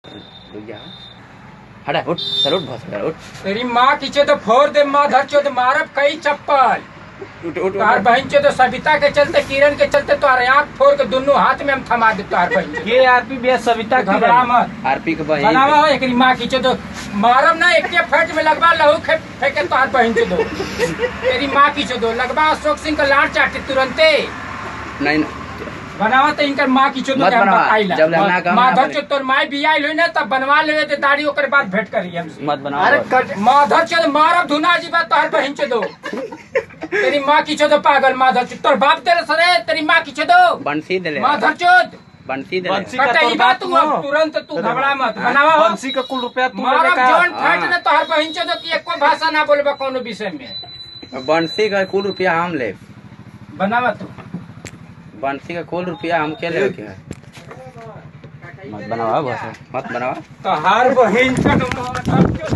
रुक जा। हटा उठ, चल उठ, बहुत उठ। तेरी माँ खींचे तो फोड़ दे, माँ धर चो तो मारब कई चप्पल। उठ उठ तार बहन चो तो सविता के चलते, किरण के चलते तो आँख फोड़ के दोनों हाथ में हम थमा दे तार बहन। ये आरपी बे सविता घबरा मत। आरपी के बहन बनावा हो एक माँ खींचे तो मारब ना, एक फेट में लगवा लहू फेंके तार बहन चो दो। तेरी माँ खींचे दो लगवा अशोक सिंह का लाड़ चाटे तुरंते। नहीं बनावा तो इनकर माँ की चो मत बनवा। जब लगना काम माधर चो तोर माई बियाह लोई ना तब बनवा लेवे ते दाढ़ी ओकर बाद भेंट करी हमसे। मत बनाओ। अरे कट माधर चो मारब धुना जी बात तोहर बहन चो दो। तेरी माँ की चो दो पागल माधर चो, तोर बाप तेरे सरे तेरी माँ की चो दो। बंसी दे ले माधर चो बंसी दे बंसी ले। का कटई तोर बात बाप तू अब तुरंत तू घबरा मत। बनावा हो बंसी का कुल रुपया तू मारब लेके जौन का फाट ना तोहर बहन चो दो कि एको भाषा ना बोलबा कोनो विषय में। बंसी का कुल रुपया हम ले। बनावा तू बंसी का कुल रुपया हम के ले के है। मत बनावा बस, मत बनावा। तोहर बहन चो